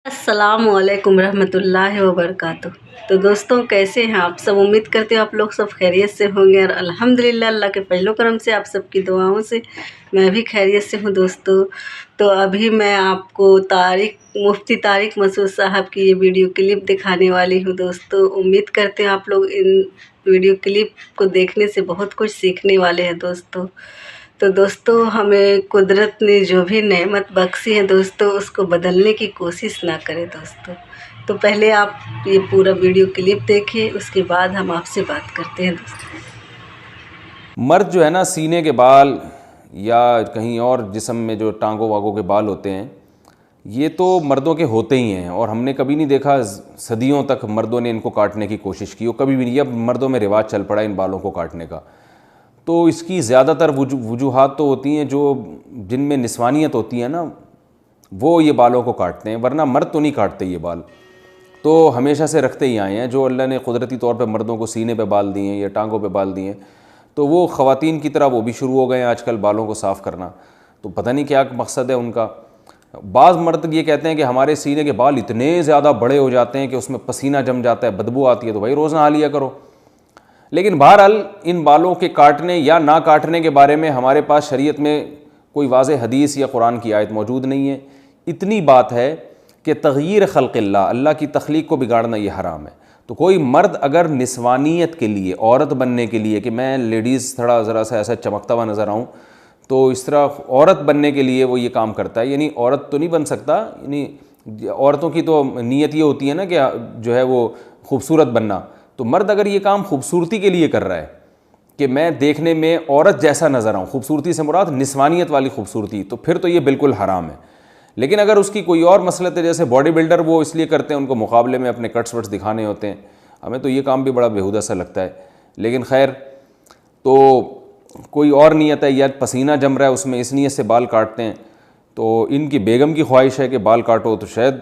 السلام علیکم ورحمۃ اللہ وبرکاتہ۔ تو دوستوں کیسے ہیں آپ سب؟ امید کرتے ہیں آپ لوگ سب خیریت سے ہوں گے، اور الحمدللہ اللہ کے فضل و کرم سے آپ سب کی دعاؤں سے میں بھی خیریت سے ہوں دوستوں۔ تو ابھی میں آپ کو مفتی طارق مسعود صاحب کی یہ ویڈیو کلپ دکھانے والی ہوں دوستوں۔ امید کرتے ہیں آپ لوگ ان ویڈیو کلپ کو دیکھنے سے بہت کچھ سیکھنے والے ہیں دوستوں۔ تو دوستوں ہمیں قدرت نے جو بھی نعمت بخشی ہے دوستوں، اس کو بدلنے کی کوشش نہ کریں دوستوں۔ تو پہلے آپ یہ پورا ویڈیو کلپ دیکھیں، اس کے بعد ہم آپ سے بات کرتے ہیں دوستوں۔ مرد جو ہے نا، سینے کے بال یا کہیں اور جسم میں جو ٹانگوں واگوں کے بال ہوتے ہیں، یہ تو مردوں کے ہوتے ہی ہیں، اور ہم نے کبھی نہیں دیکھا صدیوں تک مردوں نے ان کو کاٹنے کی کوشش کی، اور کبھی بھی نہیں۔ اب مردوں میں رواج چل پڑا ان بالوں کو کاٹنے کا۔ تو اس کی زیادہ تر وجوہات تو ہوتی ہیں جو جن میں نسوانیت ہوتی ہے نا، وہ یہ بالوں کو کاٹتے ہیں، ورنہ مرد تو نہیں کاٹتے یہ بال، تو ہمیشہ سے رکھتے ہی آئے ہیں۔ جو اللہ نے قدرتی طور پہ مردوں کو سینے پہ بال دیے ہیں یا ٹانگوں پہ بال دیے ہیں، تو وہ خواتین کی طرح وہ بھی شروع ہو گئے ہیں آج کل بالوں کو صاف کرنا۔ تو پتہ نہیں کیا مقصد ہے ان کا۔ بعض مرد یہ کہتے ہیں کہ ہمارے سینے کے بال اتنے زیادہ بڑے ہو جاتے ہیں کہ اس میں پسینہ جم جاتا ہے، بدبو آتی ہے، تو بھائی روز نہا لیا کرو۔ لیکن بہرحال ان بالوں کے کاٹنے یا نہ کاٹنے کے بارے میں ہمارے پاس شریعت میں کوئی واضح حدیث یا قرآن کی آیت موجود نہیں ہے۔ اتنی بات ہے کہ تغییر خلق اللہ کی تخلیق کو بگاڑنا یہ حرام ہے۔ تو کوئی مرد اگر نسوانیت کے لیے، عورت بننے کے لیے، کہ میں لیڈیز تھوڑا ذرا سا ایسا چمکتا ہوا نظر آؤں، تو اس طرح عورت بننے کے لیے وہ یہ کام کرتا ہے، یعنی عورت تو نہیں بن سکتا، یعنی عورتوں کی تو نیت یہ ہوتی ہے نا کہ جو ہے وہ خوبصورت بننا، تو مرد اگر یہ کام خوبصورتی کے لیے کر رہا ہے کہ میں دیکھنے میں عورت جیسا نظر آؤں، خوبصورتی سے مراد نسوانیت والی خوبصورتی، تو پھر تو یہ بالکل حرام ہے۔ لیکن اگر اس کی کوئی اور مسلط ہے، جیسے باڈی بلڈر وہ اس لیے کرتے ہیں، ان کو مقابلے میں اپنے کٹس وٹس دکھانے ہوتے ہیں، ہمیں تو یہ کام بھی بڑا بیہودہ سا لگتا ہے۔ لیکن خیر، تو کوئی اور نیت ہے یا پسینہ جم رہا ہے اس میں، اس نیت سے بال کاٹتے ہیں، تو ان کی بیگم کی خواہش ہے کہ بال کاٹو، تو شاید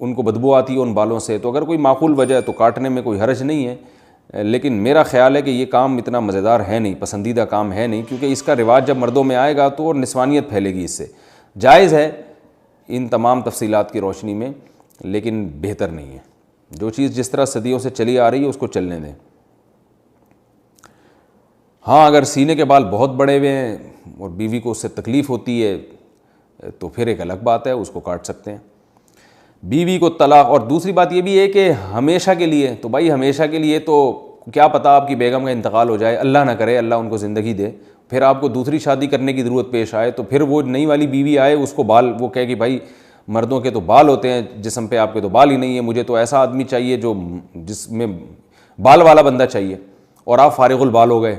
ان کو بدبو آتی ہے ان بالوں سے، تو اگر کوئی معقول وجہ ہے تو کاٹنے میں کوئی حرج نہیں ہے۔ لیکن میرا خیال ہے کہ یہ کام اتنا مزیدار ہے نہیں، پسندیدہ کام ہے نہیں، کیونکہ اس کا رواج جب مردوں میں آئے گا تو اور نسوانیت پھیلے گی اس سے۔ جائز ہے ان تمام تفصیلات کی روشنی میں، لیکن بہتر نہیں ہے۔ جو چیز جس طرح صدیوں سے چلی آ رہی ہے اس کو چلنے دیں۔ ہاں، اگر سینے کے بال بہت بڑے ہوئے ہیں اور بیوی کو اس سے تکلیف ہوتی ہے تو پھر ایک الگ بات ہے، اس کو کاٹ سکتے ہیں۔ بیوی کو طلاق، اور دوسری بات یہ بھی ہے کہ ہمیشہ کے لیے، تو بھائی ہمیشہ کے لیے تو کیا پتہ آپ کی بیگم کا انتقال ہو جائے، اللہ نہ کرے، اللہ ان کو زندگی دے، پھر آپ کو دوسری شادی کرنے کی ضرورت پیش آئے، تو پھر وہ نئی والی بیوی آئے، اس کو بال، وہ کہے کہ بھائی مردوں کے تو بال ہوتے ہیں جسم پہ، آپ کے تو بال ہی نہیں ہے، مجھے تو ایسا آدمی چاہیے جو جس میں بال والا بندہ چاہیے، اور آپ فارغ البال ہو گئے،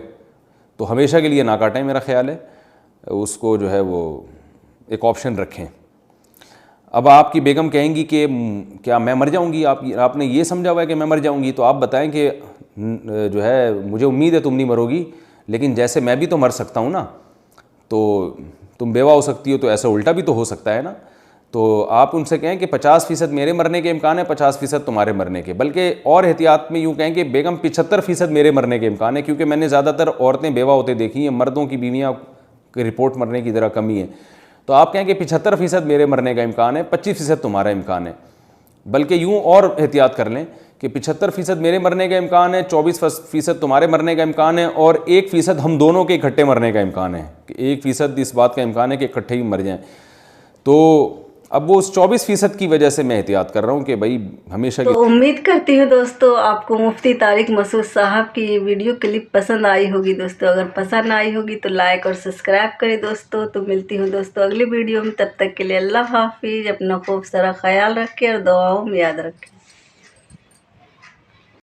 تو ہمیشہ کے لیے نہ کاٹیں، میرا خیال ہے اس کو جو ہے وہ ایک آپشن رکھیں۔ اب آپ کی بیگم کہیں گی کہ کیا میں مر جاؤں گی، آپ نے یہ سمجھا ہوا ہے کہ میں مر جاؤں گی، تو آپ بتائیں کہ جو ہے مجھے امید ہے تم نہیں مرو گی، لیکن جیسے میں بھی تو مر سکتا ہوں نا، تو تم بیوہ ہو سکتی ہو، تو ایسا الٹا بھی تو ہو سکتا ہے نا۔ تو آپ ان سے کہیں کہ 50% میرے مرنے کے امکان ہے، 50% تمہارے مرنے کے، بلکہ اور احتیاط میں یوں کہیں کہ بیگم 75% میرے مرنے کے امکان ہے، کیونکہ میں نے زیادہ تر عورتیں بیوہ ہوتے دیکھی ہیں، مردوں کی بیویاں کی رپورٹ مرنے کی ذرا کمی ہے۔ تو آپ کہیں کہ 75% میرے مرنے کا امکان ہے، 25% تمہارا امکان ہے، بلکہ یوں اور احتیاط کر لیں کہ 75% میرے مرنے کا امکان ہے، 24% تمہارے مرنے کا امکان ہے، اور 1% ہم دونوں کے اکٹھے مرنے کا امکان ہے، کہ 1% اس بات کا امکان ہے کہ اکٹھے ہی مر جائیں۔ تو اب وہ اس 24% کی وجہ سے میں احتیاط کر رہا ہوں کہ بھائی ہمیشہ کی۔ تو امید کرتی ہوں دوستوں آپ کو مفتی طارق مسعود صاحب کی یہ ویڈیو کلپ پسند آئی ہوگی دوستوں۔ اگر پسند آئی ہوگی تو لائک اور سبسکرائب کریں دوستوں۔ تو ملتی ہوں دوستوں اگلی ویڈیو میں، تب تک کے لیے اللہ حافظ، اپنا خوب سارا خیال رکھیں اور دعاؤں میں یاد رکھیں۔